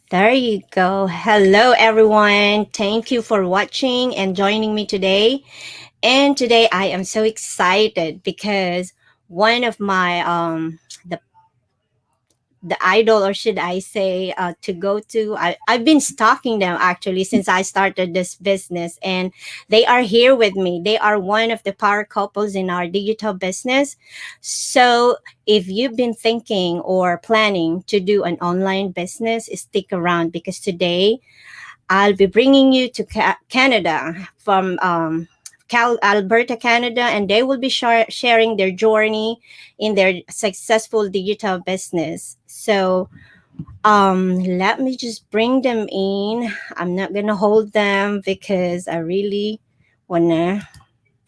There you go. Hello, everyone. Thank you for watching and joining me today. And today I am so excited because one of my the idol, or should I say, to go to. I've been stalking them actually since I started this business, and they are here with me. They are one of the power couples in our digital business. So, if you've been thinking or planning to do an online business, stick around because today I'll be bringing you to Canada from Alberta, Canada, and they will be sharing their journey in their successful digital business. So, let me just bring them in. I'm not gonna hold them because I really wanna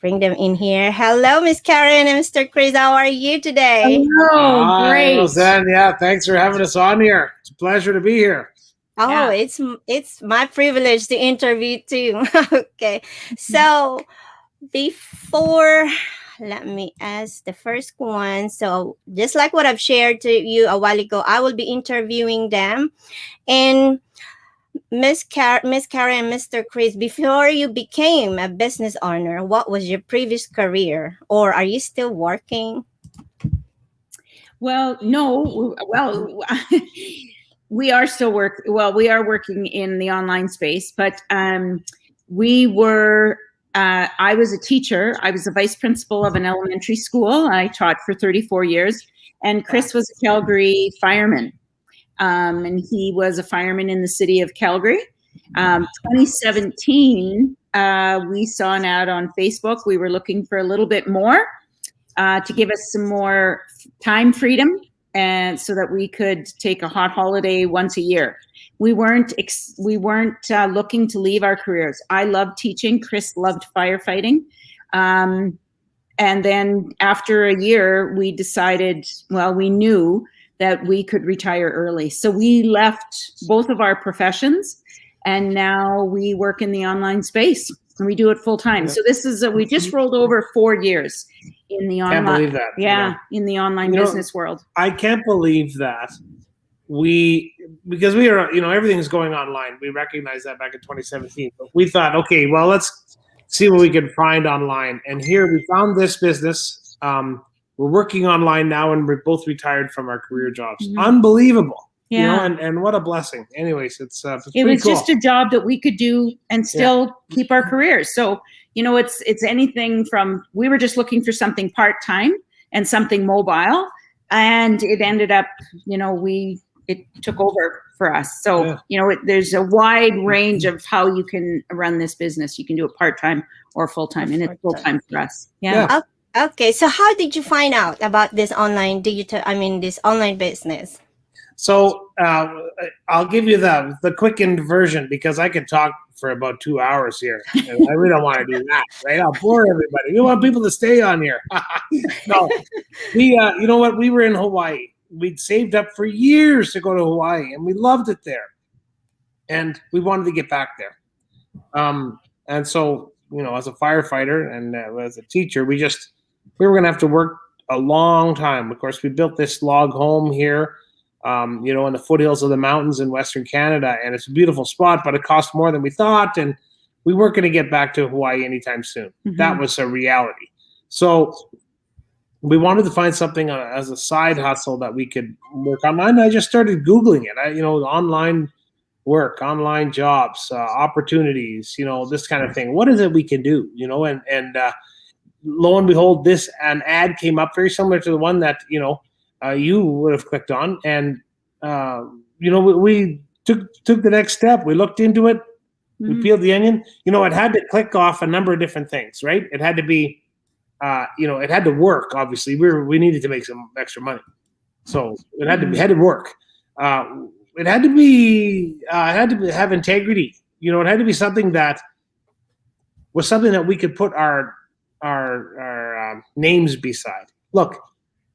bring them in here. Hello, Miss Karen and Mr. Chris. How are you today? Oh, Hi, great. Roseanne. Yeah, thanks for having us on here. It's a pleasure to be here. Oh, Yeah. it's my privilege to interview too. Okay, so before, let me ask the first one. So just like what I've shared to you a while ago, I will be interviewing them. And Miss Karen and Mr. Chris, before you became a business owner, what was your previous career, or are you still working? Well, no. Well, we are still work. Well, we are working in the online space, but we were. I was a teacher. I was a vice principal of an elementary school. I taught for 34 years, and Chris was a Calgary fireman, and he was a fireman in the city of Calgary. 2017, we saw an ad on Facebook. We were looking for a little bit more to give us some more time freedom, and so that we could take a hot holiday once a year. We weren't looking to leave our careers. I loved teaching. Chris loved firefighting. And then after a year, we decided, well, we knew that we could retire early. So we left both of our professions, and now we work in the online space, and we do it full time. So this is we just rolled over 4 years in the Can't online. believe that. Yeah, in the online business world. I can't believe that because we are, everything's going online. We recognized that back in 2017. But we thought, okay, well, let's see what we can find online. And here we found this business. We're working online now, and we're both retired from our career jobs. Mhm. Unbelievable. Yeah. And what a blessing. Anyways, it's It pretty was cool. just a job that we could do and still keep our careers. So, it's anything from, we were just looking for something part-time and something mobile, and it ended up, it took over for us. So, there's a wide range of how you can run this business. You can do it part-time or full-time, and it's full-time for us. Yeah. Okay, so how did you find out about this this online business? So I'll give you the quickened version because I could talk for about 2 hours here. And I really don't want to do that, right? I'll bore everybody. We want people to stay on here. No, you know what? We were in Hawaii. We'd saved up for years to go to Hawaii, and we loved it there. And we wanted to get back there. And so, as a firefighter and as a teacher, we were going to have to work a long time. Of course, we built this log home here. In the foothills of the mountains in Western Canada. And it's a beautiful spot, but it cost more than we thought. And we weren't going to get back to Hawaii anytime soon. Mm-hmm. That was a reality. So we wanted to find something as a side hustle that we could work on. And I just started Googling it. Online work, online jobs, opportunities, this kind of thing. What is it we can do? And lo and behold, an ad came up very similar to the one that, you would have clicked on, and we took the next step. We looked into it. Mm-hmm. We peeled the onion. It had to click off a number of different things, right? It had to be, it had to work. Obviously, we needed to make some extra money, so it had to work. It had to be, have integrity. It had to be something that was something that we could put our names beside. Look.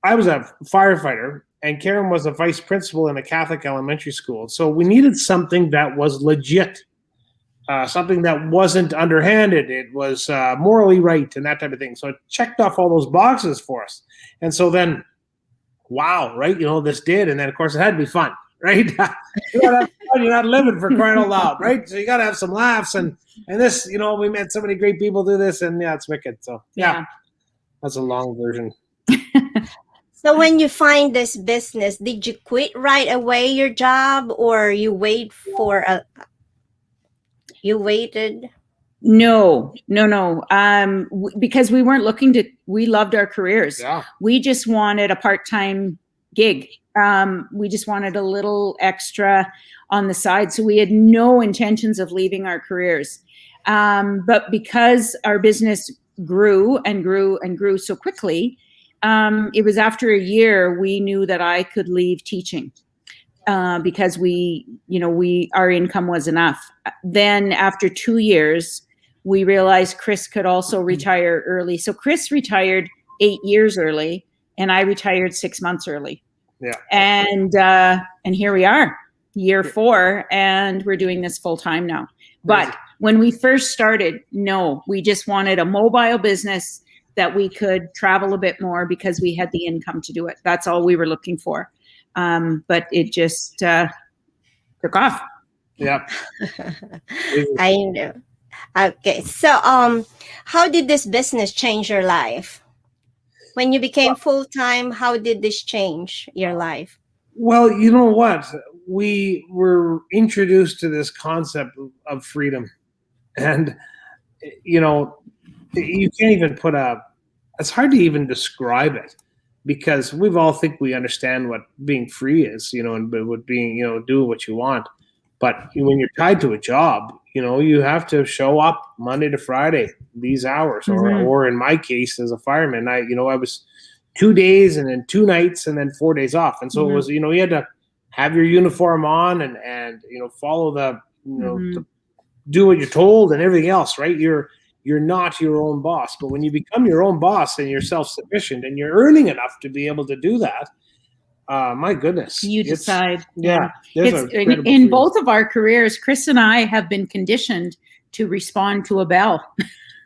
I was a firefighter, and Karen was a vice principal in a Catholic elementary school. So we needed something that was legit, something that wasn't underhanded. It was morally right and that type of thing. So it checked off all those boxes for us. And so then, wow, right? This did. And then, of course, it had to be fun, right? That's you're not living for crying out loud, right? So you got to have some laughs, and this, we met so many great people do this, and yeah, it's wicked. So yeah. That's a long version. So when you find this business, did you quit right away your job, or you waited? No. Because we weren't looking we loved our careers. Yeah. We just wanted a part-time gig. We just wanted a little extra on the side. So we had no intentions of leaving our careers. But because our business grew and grew and grew so quickly, it was after a year we knew that I could leave teaching. Because our income was enough. Then after 2 years, we realized Chris could also retire early. So Chris retired 8 years early, and I retired 6 months early. Yeah. And here we are, year 4, and we're doing this full time now. But when we first started, no, we just wanted a mobile business that we could travel a bit more because we had the income to do it. That's all we were looking for. But it just took off. Yeah. I know. Okay. So how did this business change your life? When you became full-time, how did this change your life? Well, you know what? We were introduced to this concept of freedom. And, you can't even it's hard to even describe it, because we've all think we understand what being free is, and what being, do what you want. But when you're tied to a job, you have to show up Monday to Friday, these hours, or in my case as a fireman, I was 2 days and then 2 nights and then 4 days off. And so it was, you had to have your uniform on and follow the, do what you're told and everything else, right? You're not your own boss. But when you become your own boss and you're self-sufficient and you're earning enough to be able to do that, my goodness. You decide. Yeah. In both of our careers, Chris and I have been conditioned to respond to a bell.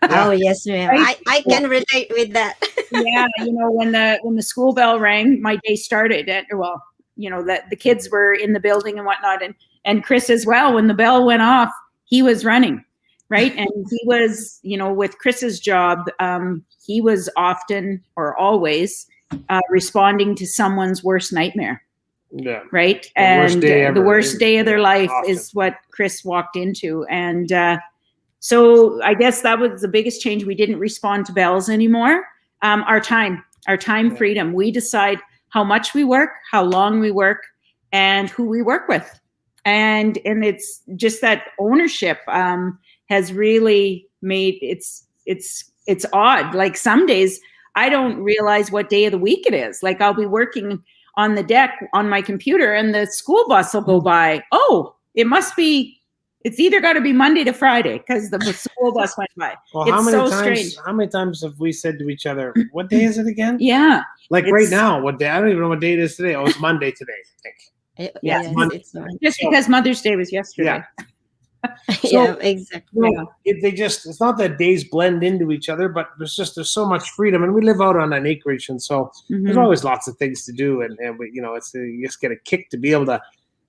Oh, yes, ma'am. Right? I can relate with that. Yeah. When the school bell rang, my day started. The kids were in the building and whatnot. And Chris as well, when the bell went off, he was running. Right. And he was, with Chris's job, he was often or always responding to someone's worst nightmare. Yeah. Right. The worst day of their life often is what Chris walked into. And so I guess that was the biggest change. We didn't respond to bells anymore. Our time freedom. We decide how much we work, how long we work, and who we work with. And it's just that ownership has really made it's odd. Like some days I don't realize what day of the week it is. Like I'll be working on the deck on my computer and the school bus will go by. Oh, it's either got to be Monday to Friday because the school bus went by. Well, strange. How many times have we said to each other, what day is it again? Yeah. Like right now, what day? I don't even know what day it is today. Oh, it's Monday today, I think. Yes, it's just because Mother's Day was yesterday. Yeah. Yeah, exactly. It's not that days blend into each other, but there's so much freedom, and we live out on an acreage, and so there's always lots of things to do, and it's you just get a kick to be able to,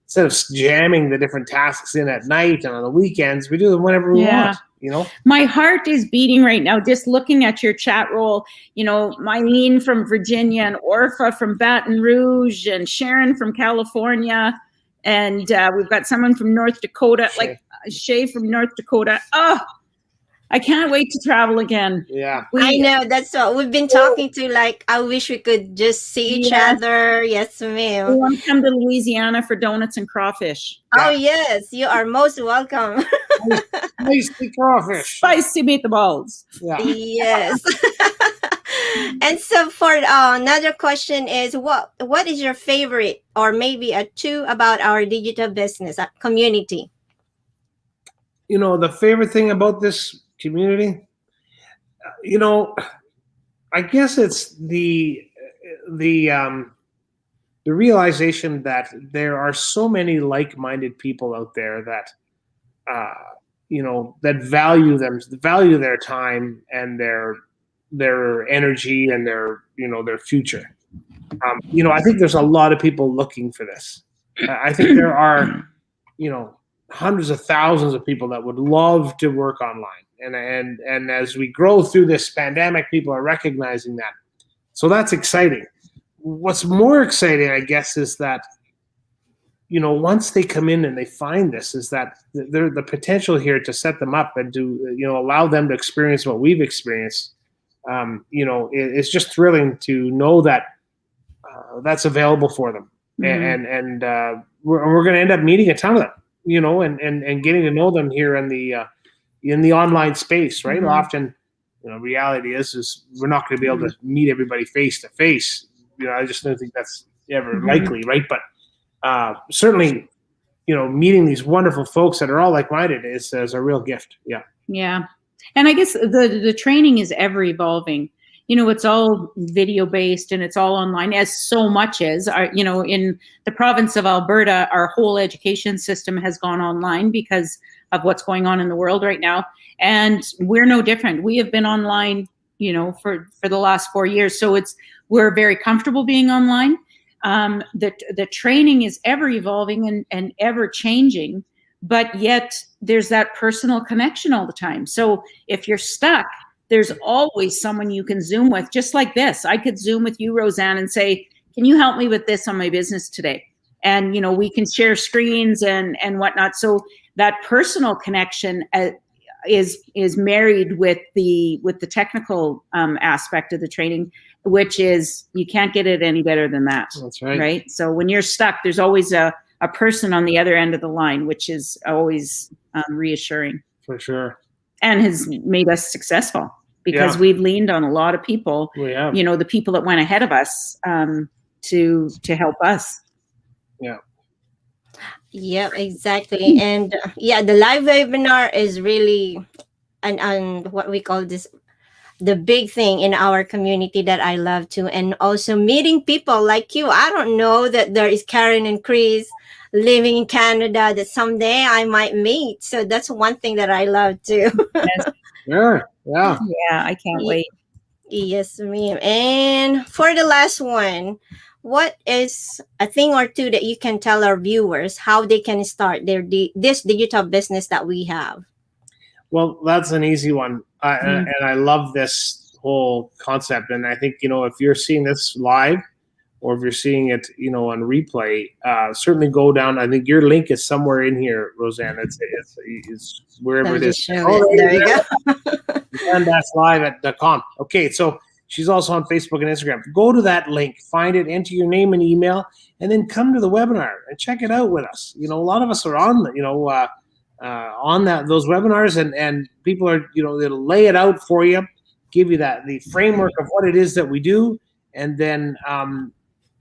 instead of jamming the different tasks in at night and on the weekends, we do them whenever we want. My heart is beating right now just looking at your chat roll. Mylene from Virginia and Orpha from Baton Rouge and Sharon from California, and we've got someone from North Dakota, like Shay from North Dakota. Oh, I can't wait to travel again. Yeah. I know. That's what we've been talking to. Like, I wish we could just see each other. Yes, ma'am. We want to come to Louisiana for donuts and crawfish. Oh, yes. You are most welcome. Spicy crawfish. Spicy meatballs. Yeah. Yes. And so for another question is, what is your favorite or maybe a two about our digital business community? The favorite thing about this community, I guess it's the realization that there are so many like-minded people out there that that value their time and their energy and their future. I think there's a lot of people looking for this. I think there are hundreds of thousands of people that would love to work online. And as we grow through this pandemic, people are recognizing that. So that's exciting. What's more exciting, I guess, is that, once they come in and they find this, is that the potential here to set them up and to, allow them to experience what we've experienced. It's just thrilling to know that that's available for them. Mm-hmm. And we're going to end up meeting a ton of them, and getting to know them here in the online space, right? Mm-hmm. Often, reality is we're not going to be able to meet everybody face to face. I just don't think that's ever likely, right? But certainly, meeting these wonderful folks that are all like-minded is a real gift. Yeah. Yeah. And I guess the training is ever evolving. It's all video based and it's all online, as so much is. In the province of Alberta, our whole education system has gone online because of what's going on in the world right now. And we're no different. We have been online, for the last 4 years. So we're very comfortable being online. The training is ever evolving and ever changing, but yet there's that personal connection all the time. So if you're stuck, there's always someone you can Zoom with, just like this. I could Zoom with you, Roseanne, and say, can you help me with this on my business today? And, we can share screens and whatnot. So that personal connection is married with the technical aspect of the training, which is you can't get it any better than that. That's right. Right. So when you're stuck, there's always a person on the other end of the line, which is always reassuring. For sure. And has made us successful because we've leaned on a lot of people, the people that went ahead of us to help us. Yeah. Yeah, exactly. And the live webinar is really and what we call this, the big thing in our community that I love too. And also meeting people like you. I don't know that there is Karen and Chris living in Canada that someday I might meet. So that's one thing that I love too. Sure. Yeah. Yeah, I can't wait. Yes, ma'am. And for the last one, what is a thing or two that you can tell our viewers how they can start this digital business that we have? Well, that's an easy one. And I love this whole concept. And I think, if you're seeing this live or if you're seeing it, on replay, certainly go down. I think your link is somewhere in here, Roseanne. It's wherever it is. There you go. And-live.com. Okay, so she's also on Facebook and Instagram. Go to that link, find it, enter your name and email, and then come to the webinar and check it out with us. A lot of us are on, on those webinars, and people are, they'll lay it out for you, give you the framework of what it is that we do, and then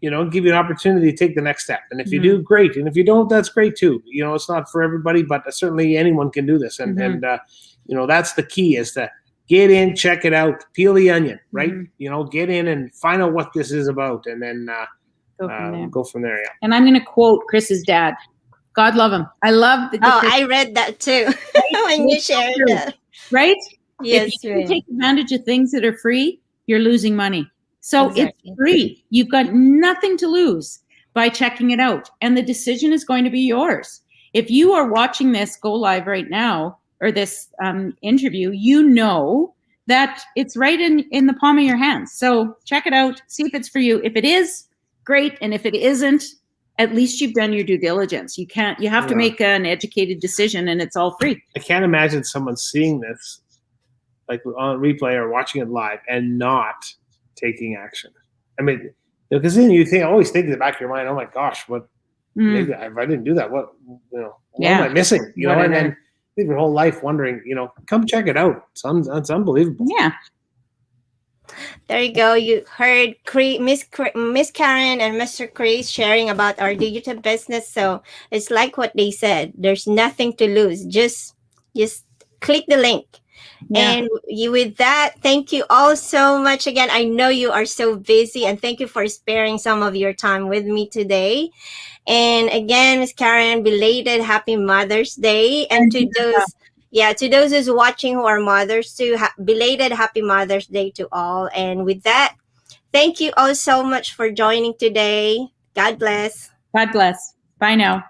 give you an opportunity to take the next step. And if you do, great. And if you don't, that's great too. It's not for everybody, but certainly anyone can do this. And that's the key, is to get in, check it out, peel the onion, right? Get in and find out what this is about, and then go from there. Yeah. And I'm going to quote Chris's dad. God love him. I love the I read that too when you shared that. Right? Yes. If you take advantage of things that are free, you're losing money. So It's free. You've got nothing to lose by checking it out. And the decision is going to be yours. If you are watching this go live right now, or this interview, that it's right in the palm of your hands. So check it out, see if it's for you. If it is, great. And if it isn't, at least you've done your due diligence. You have to make an educated decision, and it's all free. I can't imagine someone seeing this like on replay or watching it live and not taking action. I mean, because then you always think in the back of your mind, oh my gosh, maybe if I didn't do that, what am I missing? And then live your whole life wondering, come check it out. It's unbelievable. Yeah. There you go. You heard Miss Karen and Mr. Chris sharing about our digital business. So it's like what they said. There's nothing to lose. Just click the link. Yeah. And with that, thank you all so much again. I know you are so busy, and thank you for sparing some of your time with me today. And again, Miss Karen, belated Happy Mother's Day. And to those who's watching who are mothers too, belated Happy Mother's Day to all. And with that, thank you all so much for joining today. God bless. God bless. Bye now.